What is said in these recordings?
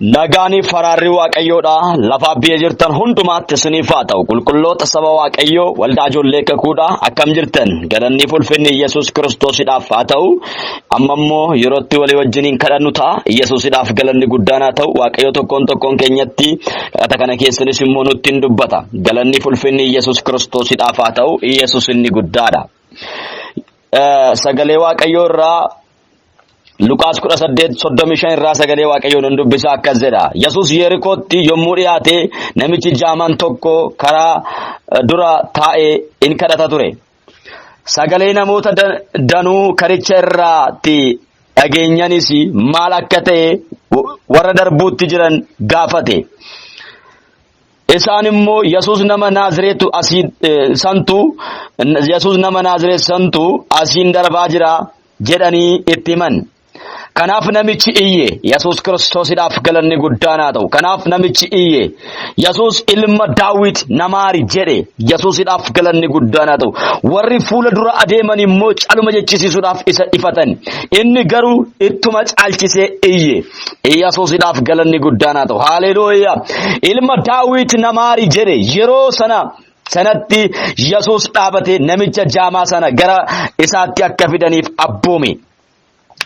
Nagaanii faraarri waaqayyoodha lafa biyya jirtan hundumaatti isiniif haa ta'u qulqulloota saba waaqayyoo waldaa ijoollee kakuudha akkam jirtan galanni ulfinni Yesuus Kiristoosidhaaf haa ta'u amma immoo yerootti walii wajjiniin kadhannu ta'a Yesuusidhaaf galanni guddaan haa ta'u waaqayyo tokkoon keenyatti kadhata kana keessanis immoo nutti hin dubbata galanni ulfinni Yesuus Kiristoosidhaaf haa ta'u Yesuus inni guddaadha. Sagalee waaqayyoo irraa Luqaas 18:35 irraa sagalee waaqayyoon dubbisa akkas jedha. Yesuus Yerikootti yommuu dhiyaate namichi jaamaan tokko karaa dura taa'ee in kadhata ture. Sagalee namoota danuu karicha irraatti dhageenyanis maal akka ta'e warra darbuutti jiran gaafate. Isaan immoo Yesuus nama Naazreetu santu asiin darbaa jira jedhanii itti himan. Kanaaf namichi iyye Yesuus Kiristoosidhaaf galanni guddaan haa ta'u. Kanaaf namichi iyye Yesuus ilma Daawit namaari jedhe Yesuusidhaaf galanni guddaan haa ta'u. Warri fuula dura adeeman immoo caluma jechisiisuudhaaf isa ifatan. Inni garuu ittuma caalchisee iyye Yesuusidhaaf galanni guddaan haa ta'u. Haleluuyaa! Ilma Daawit namaari jedhe yeroo sanatti Yesuus dhaabate namicha jaamaa sana gara isaatti akka fidaniif abboome.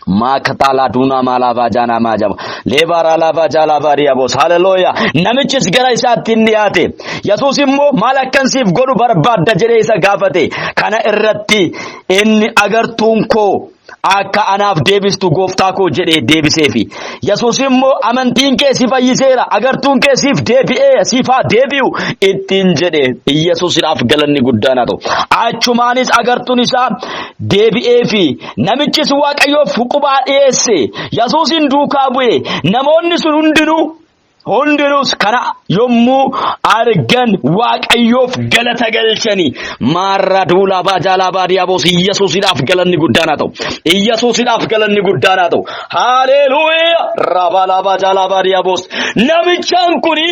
Maakatala duna malava jana majama lebara lava jala variabos haleluya namichis gara isaatti dhiyaate Yesuus immoo maal akkansiif godhu barbaadda jedhee isa gaafate kana irratti inni agartuun koo akka anaaf deebistu gooftaa koo jedhee deebiseefi Yesuus immoo amantiin kee si fayyiseera agartuun kee siif deebi'ee siifaa deebi'u ittiin jedhe Yesuusidhaaf galanni guddaan haa ta'u achumaanis agartuun isaa deebi'eefi namichis waaqayyoof qubaa dhiyeesse Yesuusin duukaa bu'e namoonni sun hundinuus kana yommuu argan waaqayyoof galata galchani maarra duula baajala baadiyaabos Yesuusidhaaf galanni guddaan haa ta'u Yesuusidhaaf galanni guddaan haa ta'u haleluuyaa rabala baajala baadiyaabos namichaan kuni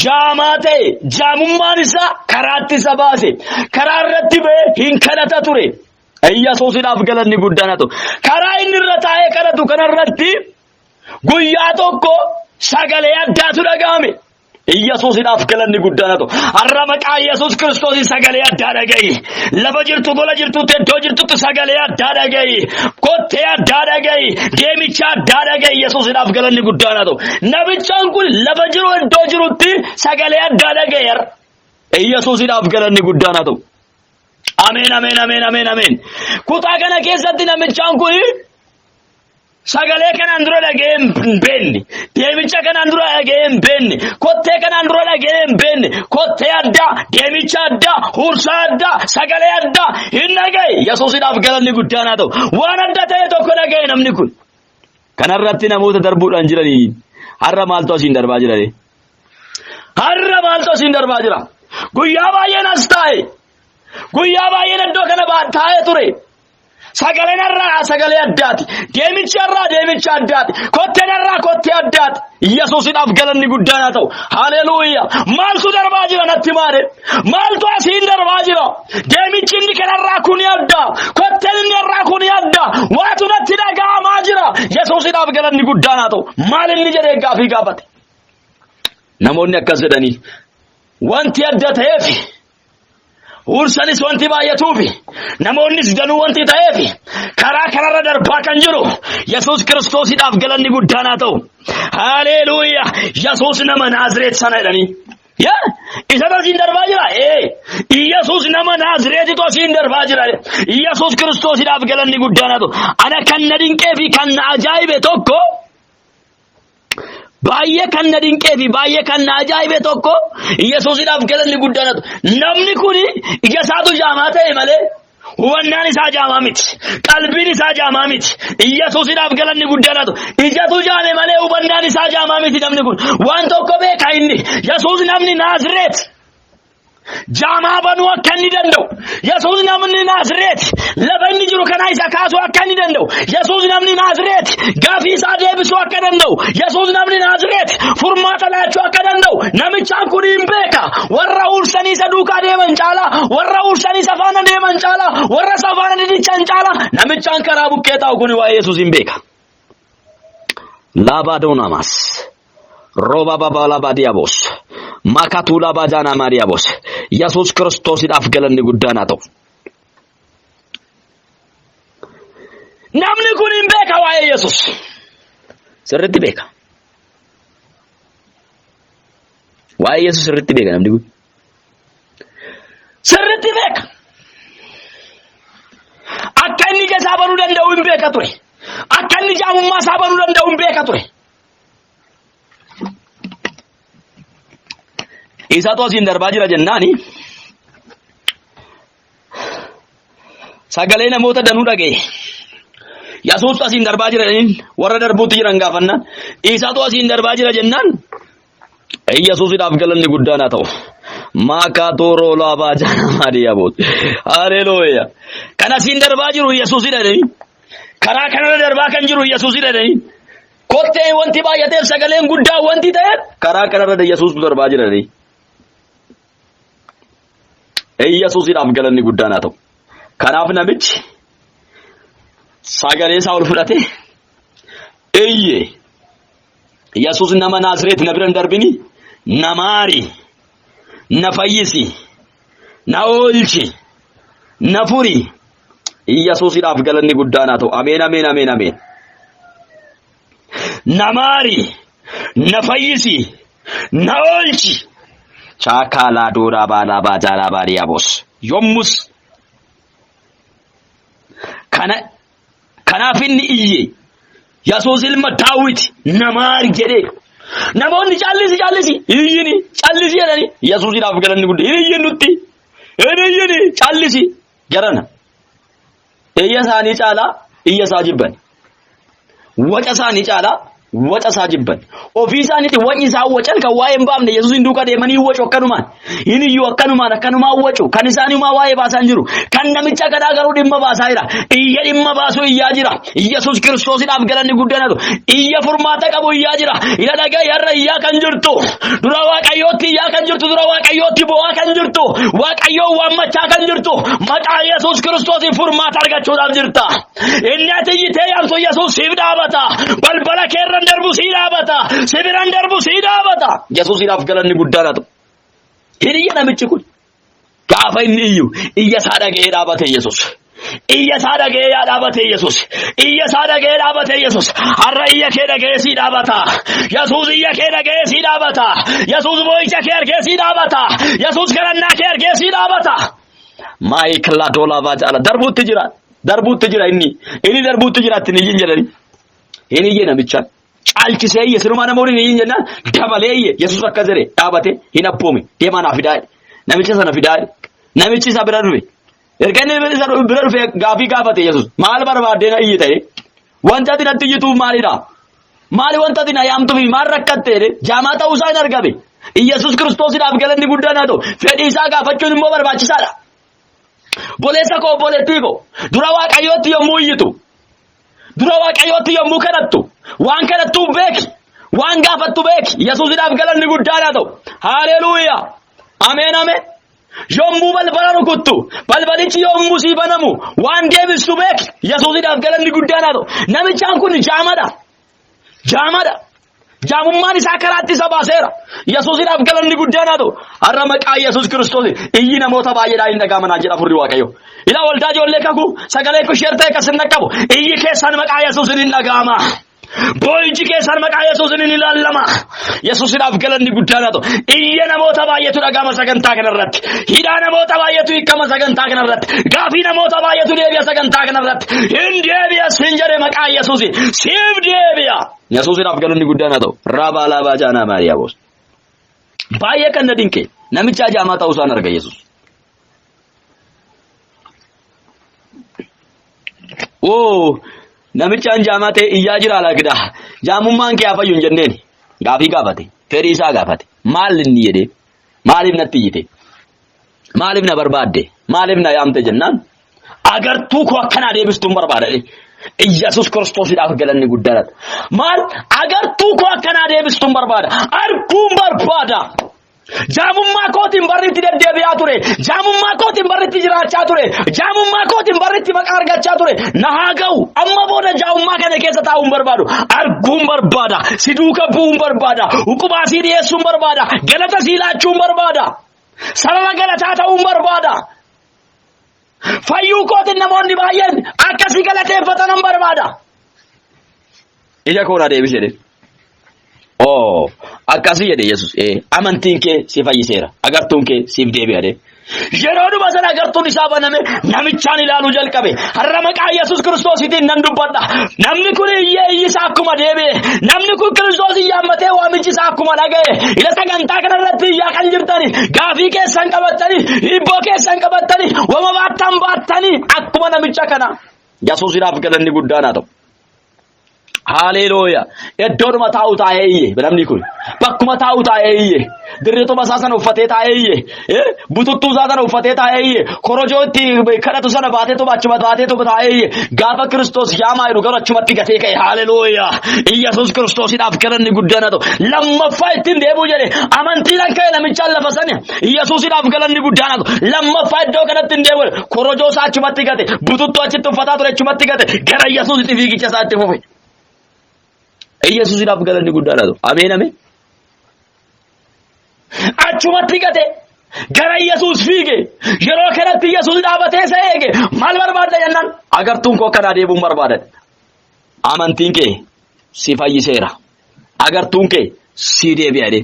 jaamaa ta'e jaamummaan isaa karaatti isa baase karaa irratti ba'ee hin kadhata ture Yesuusidhaaf galanni guddaan haa ta'u karaa inni irra taa'ee kadhatu kanarratti guyyaa tokko sagalee addaatu dhaga'ame Yesuusidhaaf galanni guddaan haa ta'u har'a maqaa Yesuus Kiristoos sagalee addaa dhaga'i lafa jirtu gola jirtutti iddoo jirtutti sagalee addaa dhaga'i kottee addaa dhaga'i deemicha addaa dhaga'i Yesuusidhaaf galanni guddaan haa ta'u namichaan kun lafa jiru iddoo jirutti sagalee addaa dhaga'eera Yesuusidhaaf galanni guddaan haa ta'u Ameen. Kutaa kana keessatti namichaan kun sagalee kanaan dura dhaga'ee hin beekne. Deemicha kanaan dura dhaga'ee hin beekne. Kottee kanaan dura dhaga'ee hin beekne. Kottee addaa, deemicha addaa, huursaa addaa, sagalee addaa hin dhaga'e. Yesuusidhaaf galanni guddaan haa ta'u. Waan adda ta'e tokko dhaga'e namni kun. Kanarratti namoota darbuudhaan jiranii har'a maaltu asiin darbaa jira? Guyyaa baay'een as taa'e. Guyyaa baay'een iddoo kana taa'ee ture. Sagaleen irraa sagalee addaati. Deemichi irraa deemicha addaati. Kotteen irraa kottee addaati. Yesuusidhaaf galanni guddaan haa ta'u. Haleluuyaa. Maaltu darbaa jira natti maale? Maaltu asiin darbaa jira? Deemichi inni kanarraa kuni addaa. Kotteen inni irraa kuni addaa. Waatu natti dhaga'amaa jira. Yesuusidhaaf galanni guddaan haa ta'u. Maal inni jedhee gaafii gaafate? Namoonni akkas jedhanii wanti adda ta'eefi Ursanis wanti baay'atuufi namoonnis danuu wanti ta'eefi karaa kanarra darbaa kan jiru Yesuus Kiristoosidhaaf galanni guddaan haa ta'u. Haleluuyaa. Yesuus nama Naazreet sana jedhanii. Isa asiin darbaa jira. Yesuus nama Naazreetitu asiin darbaa jira. Yesuus Kiristoosidhaaf galanni guddaan haa ta'u. Ana kan na dinqee fi kan na ajaa'ibe tokko baay'ee kan na dinqee fi baay'ee kan na ajaa'ibe tokko Yesuusidhaaf galanni guddaan haa ta'u. Namni kun ija isaatu jaamaa ta'e malee hubannaan isaa jaamaa miti. Qalbiin isaa jaamaa miti. Yesuusidhaaf galanni guddaan haa ta'u. Ijatu jaame malee hubannaan isaa jaamaa miti namni kun. Waan tokko beeka inni Yesuus namni Naazreet jaamaa banuu akka inni danda'u. Yesuus namni Naazreet lafa inni jiru kana isa kaasuu akka inni danda'u. Yesuus namni Naazreet gaafii isaa deebisuu akka danda'u. Yesuus namni Naazreet furmaata laachuu akka danda'u. Namichaan kun hin beeka. Warra ursanii isa duukaa deeman caala. Warra ursanii isa faana deeman caala. Warra isa faana didichan caala. Namichaan karaa bukkee taa'u kun waa'ee Yesuus hin beeka. Laabaa doonamas. Roba babala badiabos. Makatula bajana mariabos. Yesus Kiristoosidhaaf galanni guddaan haa ta'u. Namni kun hin beeka waa'ee Yesus. Sirriitti beeka. Waa'ee Yesus sirriitti beeka namni kun. Sirriitti beeka. Akka inni isaa baruu danda'u hin beeka ture. Akka inni jaamummaa isaa baruu danda'u hin beeka ture. Isaatu asiin darbaa jira jennaani sagalee namoota danuu dhaga'e. Yesuus asiin darbaa jiraniin warra darbuutti jiran gaafannaan isaatu asiin darbaa jira jennaan Yesuusidhaaf galanni guddaan haa ta'u. Maakaatooroo laabaa jaanamaa diyaboot. Haleluuyaa. Kan asiin darbaa jiru Yesuusidha jedhanii karaa kanarra darbaa kan jiru Yesuusidha jedhanii kottee wanti baay'ateef sagaleen guddaa wanti ta'eef karaa kanarra Yesuustu darbaa jira jedhanii. Yesuusidhaaf galanni guddaan haa ta'u. Kanaaf namichi sagalee isaa ol fudhate eeyyee Yesuus nama Naazreet na bira hin darbini na maari na fayyisi na oolchi na furi. Yesuusidhaaf galanni guddaan haa ta'u. Ameen ameen ameen ameen. Na maari na fayyisi na oolchi. Chaakalaa dooraa baalaa baajaalaa baadiyyaa boos. Yommus kanaaf inni iyye Yesuus ilma Daawit na maari jedhee namoonni callisi iyyini callisi jedhanii Yesuusidhaaf galanni guddaan hin iyyin nutti hin iyyini callisi jarana iyya isaanii caalaa iyya isaa jibban waca isaanii caalaa waca isaa jibban ofii isaaniitti wacni isaa wacan kan waa'ee hin baafne Yesuus hin duukaa deemanii wacu akkanumaan hin iyyuu akkanumaan wacu kan isaaniimaa waa'ee baasaan jiru kan namicha kadhaa garuu dhimma baasaa jira iyya dhimma baasuu iyyaa jira. Yesuus Kiristoosidhaaf galanni guddaan haa ta'u. Iyya furmaata qabu iyyaa jira. Ila dhagee yarra iyyaa kan jirtu dura Waaqayyootti iyyaa kan jirtu dura Waaqayyootti bo'aa kan jirtu Waaqayyoo waammachaa kan jirtu maqaa Yesuus Kiristoosiin furmaata argachuudhaaf jirta. Inni ati iyyitee yaamtu Yesuus siif dhaabata balbala keerra darbu sii dhaabata sibiran darbu sii dhaabata. Yesuusidhaaf galanni guddaan haa ta'u. Hiriyya namichi kun gaafa inni iyyu iyya isaa dhaga'ee dhaabate Yesuus. Iyya isaa dhaga'ee dhaabate Yesuus. Iyya isaa dhaga'ee dhaabate Yesuus. Har'a iyya kee dhaga'ee sii dhaabata. Yesuus iyya kee dhaga'ee sii dhaabata. Yesuus boo'icha kee argee sii dhaabata. Yesuus kadhannaa kee argee sii dhaabata. Maayikilaa doolaa jaala darbuutti jira inni darbuutti jira ittiin iyyin jedhani. Inni iyye namicha caalchisee iyye sirumaa namoonni iyyin jennaan dabalee iyye Yesuus akka jedhe dhaabate hin abboome deemaa naa fidaa namicha sana fidaa namichi isa bira dhufe. Erga inni isa bira dhufe gaafii gaafate Yesuus maal barbaadee na iyyi ta'e wanta ati natti iyyituuf maalidha? Maali wanta ati na yaamtuuf maal rakkattee jaamaa ta'uu isaa hin argame. Yesuus Kiristoosidhaaf galanni guddaan haa ta'u. Fedhii isaa gaafachuun immoo barbaachisaadha. Boleessa koo boleettii koo dura Waaqayyootti yommuu iyyitu dura Waaqayyootti yommuu kadhattu waan kadhattuuf beeki waan gaafattu beeki. Yesuusidhaaf galanni guddaan haa ta'u. Haleluuyaa. Ameen ameen. Yommuu balbala rukuttu balbalichi yommuu sii banamu waan deebistu beeki. Yesuusidhaaf galanni guddaan haa ta'u. Namichaan kun jaamadha. Jaamummaan isaa karaatti isa baaseera. Yesuusidhaaf galanni guddaan haa ta'u. Har'a maqaa Yesuus Kiristoos iyyi namoota baay'eedhaan hin dhagahamanaa jedha Hafuurri Waaqayyoo. Ilaa waldaa ijoollee kakuu sagalee kusheer ta'e kan sinna qabu iyyi keessan maqaa Yesuusin hin dhagahama. Boo'ichi keessan maqaa Yesuusin hin ilaalama. Yesuusidhaaf galanni guddaan haa ta'u. Iyya namoota baay'eetu dhagahama sagantaa kanarratti. Hidhaa namoota baay'eetu hiikama sagantaa kanarratti. Gaafii namoota baay'eetu deebi'a sagantaa kanarratti. Hin deebi'a siin jedhe maqaa Yesuusi. Siif deebi'a. Yesuusidhaaf galanni guddaan haa ta'u. Raabaa laabaa jaanaa maariyaa boos. Baay'ee kan na dinqe namicha jaamaa ta'uu isaan arga Yesuus. Namichaan jaamaa ta'e iyyaa jira laakida. Jaamummaan kee hafayyuu hin jenneen. Gaafii gaafate. Fedhii isaa gaafate. Maal inni jedhee? Maaliif natti iyyite? Maaliif na barbaadde? Maaliif na yaamte jennaan? Agartuu koo akkanaa deebistuun barbaada. Yesuus Kiristoosidhaaf galanni guddaadha. Maal agartuu koo akkanaa deebistuun barbaada. Arguun barbaada. Jaamummaa kootiin barriitti deddeebi'aa ture. Jaamummaa kootiin barriitti jiraachaa ture. Jaamummaa kootiin barriitti maqaa argachaa ture. Na haa ga'u. Amma booda jaamummaa kana keessa taa'uun barbaadu. Arguun barbaada. Si duuka bu'uun barbaada. Hukumaa sii dhiyeessuun barbaada. Galata sii laachuun barbaada. Sarara galataa ta'uun barbaada. Fayyuu kootiin namoonni baay'een akkasii galateeffatan barbaada. Ija koonaa deebisee akkasii jedhe Yesus amantiin kee si fayyiseera agartuun kee siif deebi'ade yeroo dhuma sana agartuun isaa baname namichaan ilaaluu jalqabe har'a maqaa Yesus Kiristoositiin nan dubbadha namni kun iyyisaa akkuma deebi'e namni kun Kiristoosin yaammatee waamichi isaa akkuma dhaga'e ila sagantaa kanarratti iyyaa kan jirtani gaafii keessan qabattani hibboo keessan qabattani wama baattani akkuma namicha kana Yesuusiidhaaf galanni guddaan haa ta'u. Haleluya. Iddoodhuma taa'u taa'ee namni kun bakkuma taa'u taa'ee dirreetuma isaa sana uffatee taa'ee bututtuu isaa sana uffatee taa'ee korojoo itti kadhatu sana baateetuma achuma baateetuma taa'ee gaafa Kiristoos yaamaa jiru gara achumatti gatee ka'e. Haleluya. Yesuus Kiristoosiidhaaf galanni guddaan haa ta'u. Lammaffaa ittiin deebi'u jedhe amantiidhaan ka'e namichaan lafa sana Yesuusiidhaaf galanni guddaan haa ta'u. Lammaffaa iddoo kanatti hin deebi'u korojoo isaa achumatti gate bututtuu achitti uffataa ture achumatti gate gara Yesuusitti fiigicha isaatti fufe. Yesuusiidhaaf galanni guddaan haa ta'u. Ameen ameen. Achumatti gate gara Yesuus fiige yeroo kanatti Yesuus dhaabatee isa eege maal barbaadda jennaan agartuun koo akkanaa deebi'uun barbaadan. Amantiin kee si fayyiseera agartuun kee si deebi'ade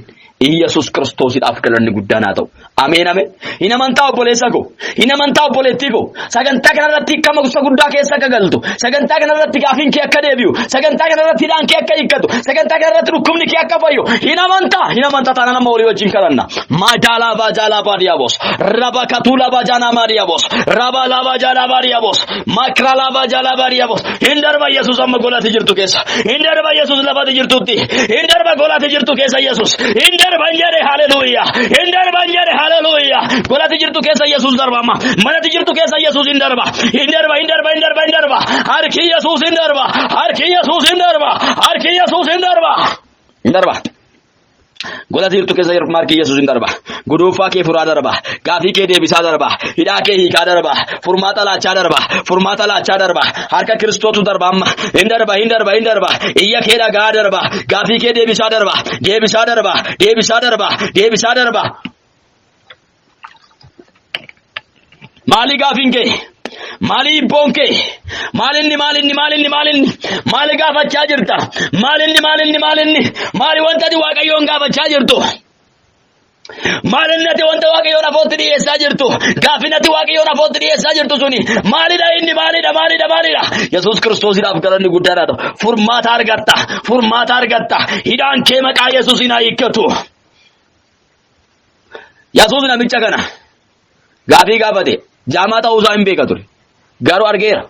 Yesuus Kiristoosiidhaaf galanni guddaan haa ta'u. Ameen ameen. Hin amantaa obboleessa koo hin amantaa obboleettii koo sagantaa kanarratti hiikama guddaa keessa akka galtu sagantaa kanarratti gaafiin kee akka deebi'u sagantaa kanarratti hidhaan kee akka hiikkatu sagantaa kanarratti dhukkubni kee akka fayyu hin amantaa taana nama olii wajjin kadhanna. Maadaalaa baajaalaa baadiyaabos raba katuulaa baajaanaa maadiyaabos raba laa baajaalaa baadiyaabos makraalaa baajaalaa baadiyaabos hin darba Yesuus amma golaatti jirtu keessa hin darba Yesuus lafatti jirtutti hin darba golaatti jirtu keessa Yesuus hin darba jedhe haleluuyaa hin darba jedhe haleluuyaa golaatti jirtu keessa Yesuus darba amma manatti jirtu keessa Yesuus hin darba harki Yesuus hin darba harki Yesuus hin darba harki Yesuus hin darba golaatti jirtu keessa harki Yesuus hin darba guduufaa kee furaa darba gaafii kee deebisaa darba hidhaa kee hiikaa darba furmaata laachaa darba harka Kiristootu darba amma hin darba iyya kee dhagaa darba gaafii kee deebisaa darba maali gaafiin kee maali hibboon kee maalinni maali gaafachaa jirta maalinni maali wantati Waaqayyoon gaafachaa jirtu maalinni wanta Waaqayyoon afootti dhiyeessaa jirtu gaafinati Waaqayyoon afootti dhiyeessaa jirtu suni maalidha inni maalidha Yesuus Kiristoosiidhaaf galanni guddaan haa ta'u. Furmaata argatta hidhaan kee maqaa Yesuusiin haa hiikkatu. Yesuus namicha kana gaafii gaafate jaamaa ta'uusaa hin beeka ture garuu argeera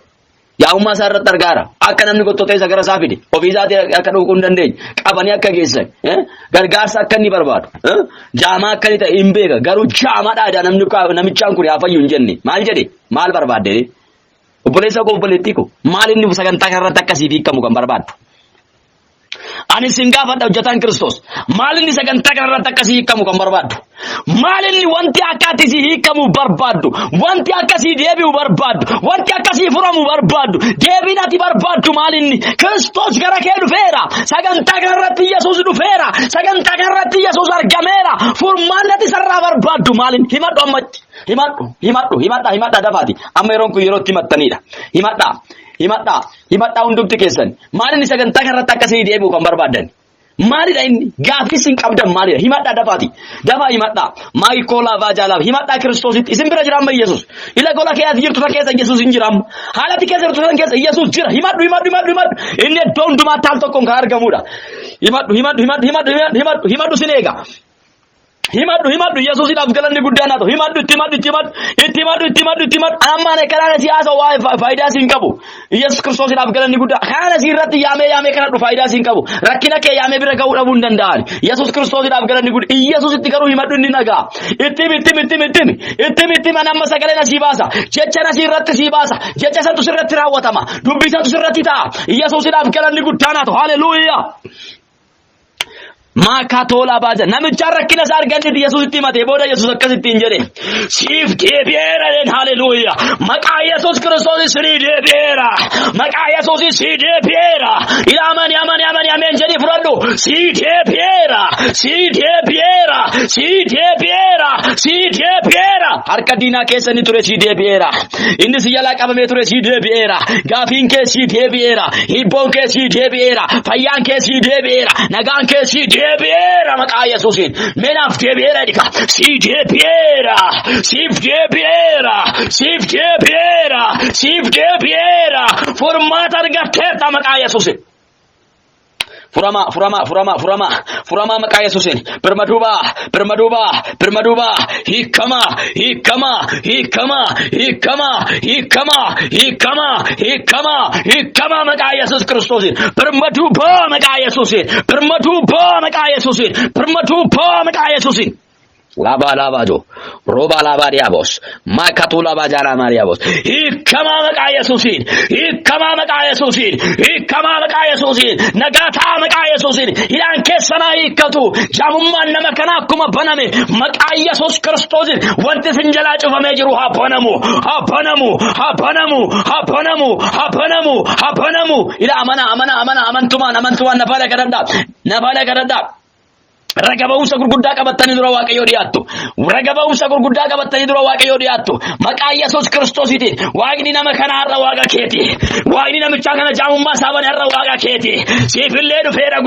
yaa'ummaa isaa irratti argaara akka namni qottotee isa gara isaa fide ofii isaatii akka dhuguu hin dandeenye qabanii akka geessan gargaarsa akka inni barbaadu jaamaa akka inni ta'e hin beeka garuu jaamaadha namichaan kun haa fayyu hin jenne maal jedhe maal barbaadde obboleessa koo obboleettii koo maal inni sagantaa kanarratti akkasiif hiikamu kan barbaaddu. Ani sin gaafadha hojjetaan Kiristoos maal inni sagantaa kanarratti akkasii hiikamu kan barbaaddu maal inni wanti akkasii hiikamu barbaaddu wanti akkasii deebi'u barbaaddu wanti akkasii furamu barbaaddu deebiin ati barbaaddu maal inni Kiristoos gara kee dhufeera sagantaa kanarratti Yesuus dhufeera sagantaa kanarratti Yesuus argameera furmaanni ati sarraa barbaaddu maal inni himadhu ammatti himadha dafaati amma yeroon kun yerootti himattanidha himadhaa hundumti keessan maalinni sagantaa kanarratti akkasii deebi'u kan barbaadan maalidha inni gaaffii sin qabdan maalidha himadhaa dafaa himadhaa maayikoolaa baajaalaa himadhaa Kiristoositti isin bira jira amma Yesuus ila gola keessa jirtu keessa Yesuus hin jira amma haalati keessa jirtu keessa Yesuus jira himadhu inni iddoo hundumaatti al tokkoon kan argamudha himadhu sin eega. Himadhu Yesuusiidhaaf galanni guddaan haa ta'u. Himadhu itti himadhu. Amma kana siyaasa waa faayidaa siin qabu. Yesuus Kiristoosiidhaaf galanni guddaa. Kana sirratti yaamee kana faayidaa siin qabu. Rakkina kee yaamee bira ga'uu dhabuu hin danda'an. Yesuus Kiristoosiidhaaf galanni guddaa. Yesuusitti garuu himadhu inni nagaa. Itti amma sagalee na sii baasa. Jecha na sirratti sii baasa. Jecha santu sirratti raawwatama. Dubbii santu sirratti ta'a. Yesuusiidhaaf galanni guddaan haa ta'u. Haleluuyaa. Maakatola baja namicha rakkina isaa argannetti Yesuusitti himate booda Yesuus akkasittiin jedhe siif deebi'eera haleluuyaa maqaa Yesuus Kiristoos siif deebi'eera maqaa Yesuus siif deebi'eera ilaamani ameen jedhi fudhadhu siif deebi'eera siif deebi'eera siif deebi'eera siif deebi'eera harka diinaa keessa ni ture siif deebi'eera inni si jalaa qabamee ture siif deebi'eera gaafiin kee siif deebi'eera hibboon kee siif deebi'eera fayyaan kee siif deebi'eera nagaan kee siif deebi'eera maqaa Yesuusiin meenaaf deebi'eera dika siif deebi'eera siif deebi'eera siif deebi'eera siif deebi'eera furmaata argatteerta maqaa Yesuusiin furama maqaa Yesuusiin birmaduuba hiikama maqaa Yesuus Kiristoosiin birmaduuba maqaa Yesuusiin laba jo roba laba diabos makatu laba jana mariabos hiikama maqaa Yesuusiin nagata maqaa Yesuusiin hidhaan keessanaa hiikkatu jaamummaan nama kana akkuma baname maqaa Yesuus Kiristoosiin wanti sin jalaa cufamee jiru haa banamu ila amantumaan nafala kadhadhaa Ragabawumsa gurguddaa qabatanii dura Waaqayyoo dhiyaattu maqaa Yesuus Kiristoosiitiin Waaqni nama kana har'a Waaqa keeti Waaqni namicha kana jaamummaa saaban har'a Waaqa keeti siifillee dhufeera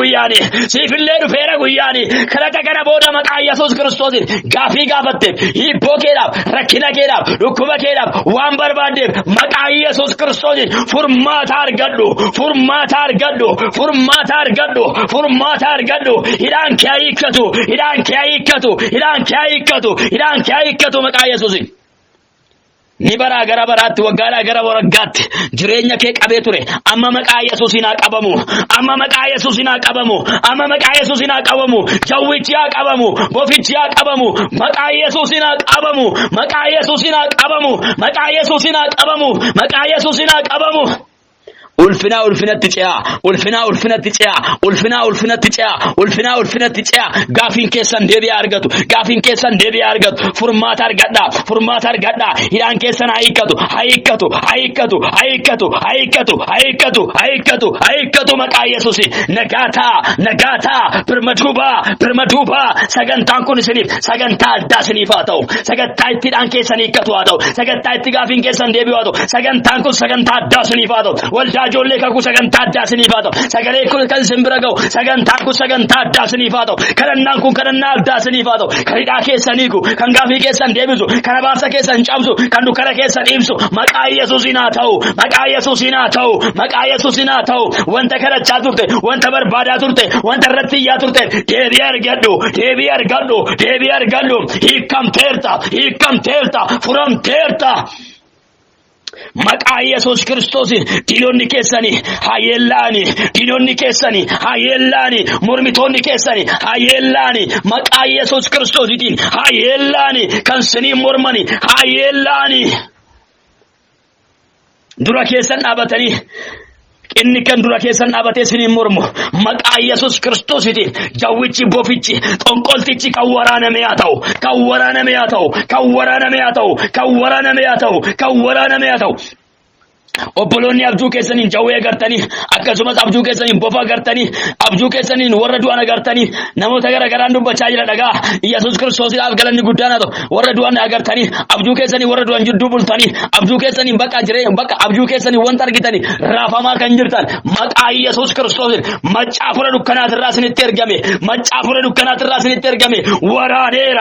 guyyaani kadhata kana booda maqaa Yesuus Kiristoosiin gaafii gaafatteef hibboo keedhaaf rakkina keedhaaf dhukkuba keedhaaf waan barbaaddeef maqaa Yesuus Kiristoosiin furmaata argadhu hidhaan kee hidhaan kee hiikkatu maqaa Yesuusiin ni baraa gara baraatti waggaadhaa gara waggaatti jireenya kee qabee ture amma maqaa Yesuusiin haa qabamu jawwichi haa qabamu bofichi haa qabamu maqaa Yesuusiin haa qabamu ulfinatti ce'a gaafiin keessan deebi'ee argatu furmaata argadhaa hidhaan keessan hiikkatu maqaa Yesuusiin nagaataa birmaduubaa sagantaan kun isiniif sagantaa addaa isiniif haa ta'u sagantaa itti hidhaan keessan hiikkatu haa ta'u sagantaa itti gaafiin keessan deebi'u haa ta'u sagantaan kun sagantaa addaa isiniif haa ta'u Ijoollee kakuu sagantaa addaa isiniif haa ta'u sagalee kun kan isin bira ga'u sagantaan kun sagantaa addaa isiniif haa ta'u kadhannaan kun kadhannaa addaa isiniif haa ta'u kan hidhaa keessan hiiku kan gaafii keessan deebisu kan abaarsa keessan cabsu kan dukkana keessan ibsu maqaa Yesuusiin haa ta'u wanta kadhachaa turte wanta barbaadaa turte wanta irratti iyyaa turte deebii argadhu hiikamteerta furamteerta maqaa Yesuus Kiristoosiin diinonni keessanii haa yeellaani mormitoonni keessanii haa yeellaani maqaa Yesuus Kiristoosiitiin haa yeellaani kan isinii mormani haa yeellaani dura keessan dhaabatanii inni kan dura keessan dhaabatee isiniin mormu maqaa Yesuus Kiristoosiitiin jawwichi bofichi xonqoltichi kan waraaname haa ta'u obboloonni abjuu keessaniin jawwee agartanii akkasumas abjuu keessaniin bofa agartanii abjuu keessaniin warra du'an agartanii namoota garaagaraan dubbachaa jira dhagaa Yesuus Kiristoosiidhaaf galanni guddaan haa ta'u warra du'an agartanii abjuu keessanii warra du'an jidduu bultanii abjuu keessaniin bakka abjuu keessanii wanta argitanii raafamaa kan jirtan maqaa Yesuus Kiristoosiin maccaa fura dukkanaatirraa isinitti ergame waraaneera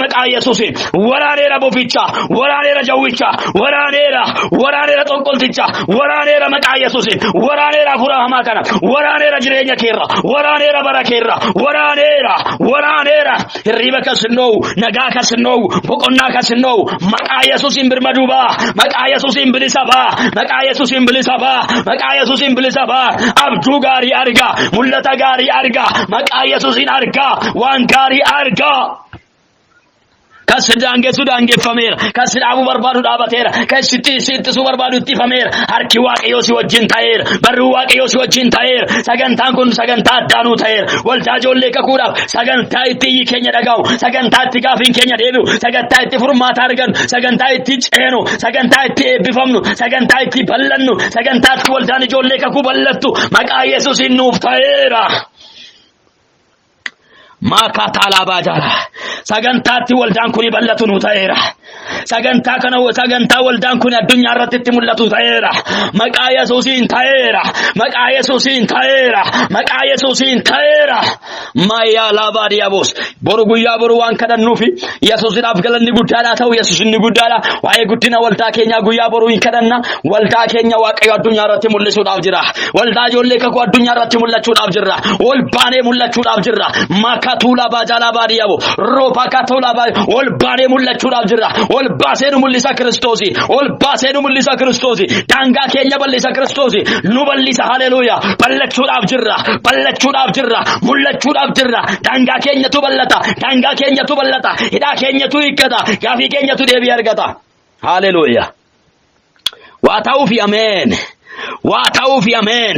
maqaa Yesuusiin waraaneera boficha waraaneera jawwicha waraaneera xonqolticha waraaneera maqaa Yesuusiin waraaneera hafuura hamaa kana waraaneera jireenya keerra waraaneera bara keerra waraaneera hirriba kasinoowu nagaa kasinoowu boqonnaa kasinoowu maqaa Yesuusiin birmaduubaa maqaa Yesuusiin bilisa baa abjuu gaarii argaa mul'ata gaarii argaa maqaa Yesuusiin argaa waan gaarii argaa Kan si daangessu daangeffameera. Kan si dhaabuu barbaadu dhaabateera. Kan si ittisuu barbaadu ittifameera. Harki Waaqayyoo si wajjin ta'eera. Barri Waaqayyoo si wajjin ta'eera. Sagantaan kun sagantaa addaanuu ta'eera. Waldaa ijoollee kakuudhaaf sagantaa itti iyyi keenya dhaga'u. Sagantaa itti gaafiin keenya deebi'u. Sagantaa itti furmaata argannu. Sagantaa itti ceenu. Sagantaa itti eebbifamnu. Sagantaa itti bal'annu. Sagantaa itti waldaan ijoollee kakuu bal'attu. Maqaa Yesuusiin nuuf ta'eera. Maakaataa baajala. Sagantaatti waldaan kun bal'atu nu ta'eera. Sagantaa waldaan kun addunyaa irratti itti mul'atu ta'eera. Maqaa Yesuusiin ta'eera. Maqaa Yesuusiin ta'eera. Maqaa Yesuusiin ta'eera. Maayaa laabaa diyaabos. Boru guyyaa boru waan kadhannuufi Yesuusiidhaaf galanni guddaadhaa ta'u Yesuus inni guddaadha. Waa'ee guddina waldaa keenyaa guyyaa boruu hin kadhanna. Waldaa keenya Waaqayyo addunyaa irratti mul'isuudhaaf jira. Waldaa ijoollee kakuu addunyaa irratti mul'achuudhaaf jira. Ol baanee mul'achuudhaaf jira. Makatula baajala baadiyyaabo. Rooba katula baadiyyaabo. Ol baanee mul'achuudhaaf jira. Ol baasee nu mul'isa Kiristoosi. Ol baasee nu mul'isa Kiristoosi. Daangaa keenya bal'isa Kiristoosi. Nu bal'isa haleluuyaa. Bal'achuudhaaf jirra. Bal'achuudhaaf jirra. Mul'achuudhaaf jirra. Daangaa keenyatu bal'ata. Daangaa keenyatu bal'ata. Hidhaa keenyatu hiikkata. Gaafii keenyatu deebii argata. Haleluuyaa. Waa ta'uufi ameen. Waa ta'uufi ameen.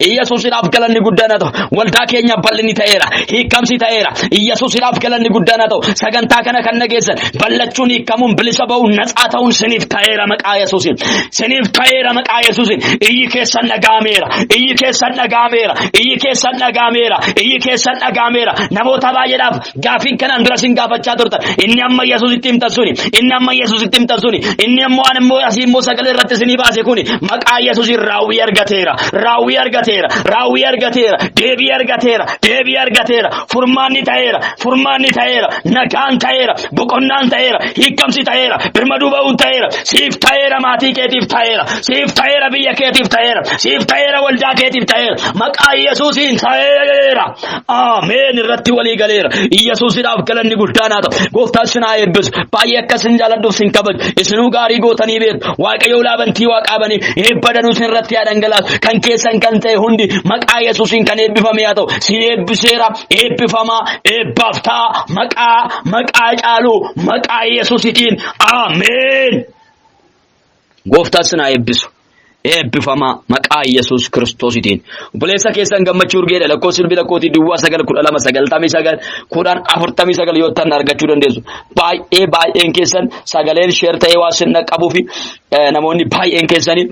Yesuusiidhaaf galanni guddaan ta'u. Waldaa keenya bal'inni ta'eera. Hiikamsi ta'eera. Yesuusiidhaaf galanni guddaan ta'u. Sagantaa kana kan nageessan bal'achuun hiikamuun bilisa ba'uun natsaa ta'uun siniif ta'eera maqaa Yesuusiin. Siniif ta'eera maqaa Yesuusiin. Iyyi keessan dhaga'ameera. Iyyi keessan dhaga'ameera. Iyyi keessan dhaga'ameera. Iyyi keessan dhaga'ameera. Namoota baay'eedhaaf gaafiin kanaan dura sin gaafachaa turtan. Inni amma Yesuusitti himtan suni. Inni amma Yesuusitti himtan suni. Inni ammoo waan immoo asii immoo sagalee irratti sinii baase kuni maqaa Yesuusiin raawwii argateera. Raawwii argateera. Raawwii argateera. Deebii argateera. Deebii argateera. Furmaanni ta'eera. Furmaanni ta'eera. Nagaan ta'eera. Boqonnaan ta'eera. Hiikamsi ta'eera. Birmaduu ba'uun ta'eera. Siif ta'eera maatii keetiif ta'eera. Siif ta'eera biyya keetiif ta'eera. Siif ta'eera waldaa keetiif ta'eera. Maqaa Yesuusiin ta'eera. Ameen irratti walii galeera. Yesuusiidhaaf galanni guddaan haa ta'u. Gooftaan sinaa eebbisu. Baay'ee akkasin jaaladhuuf sin kabaju. Isinuu gaarii gootanii beektu. Waaqayyoo laabantii waaqaabanii eebba danuu sin irratti yaa dhangalaasu. Kan keessan kan ta'e hundi maqaa Yesuusiin kan eebbifame haa ta'u. Si eebbiseera. Eebbifamaa. Eebbaaf ta'a. Maqaa caalu. Maqaa Yesuusitiin. Ameen. Gooftaan sinaa eebbisu. Eebbifamaa maqaa Yesuus Kiristoositiin. Obboleessa keessan gammachuu urgeedha. Lakkoofsi bilbila kootii duwwaa 912 yoo ta'an argachuu dandeessu. Baay'een keessan sagaleen sheer ta'ee waa sin qabuufi namoonni baay'een keessanii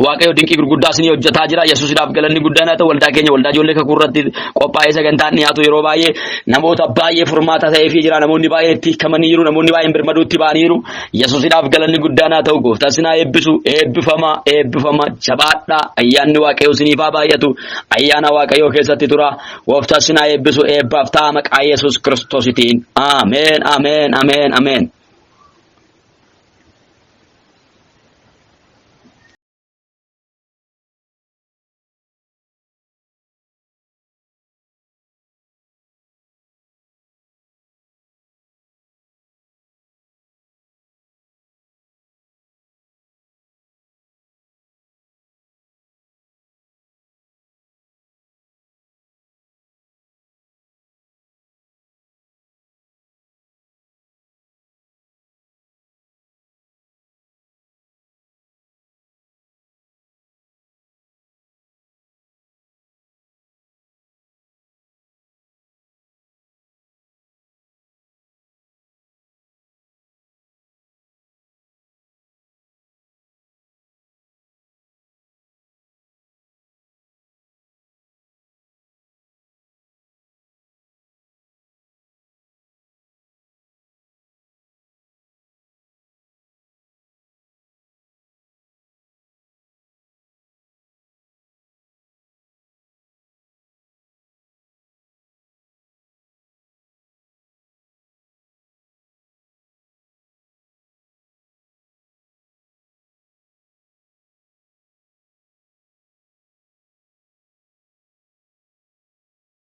Waaqayyo dinqii gurguddaa isinii hojjetaa jira. Yesuusiidhaaf galanni guddaan haa ta'u. Waldaa keenya waldaa ijoollee kakuu irratti qophaa'ee sagantaan dhiyaatu yeroo baay'ee namoota baay'ee furmaata ta'eefii jira. Namoonni baay'een itti hiikamanii jiru. Namoonni baay'een birmaduutti ba'anii jiru. Yesuusiidhaaf galanni guddaan haa ta'u. Gooftaan sinaa eebbisu. Eebbifama jabaadhaa. Ayyaanni Waaqayyoo isiniif haa baay'atu. Ayyaana Waaqayyoo keessatti tura. Gooftaan sinaa eebbisu. Eebbaaf ta'a maqaa Yesuus Kiristoositiin. Ameen.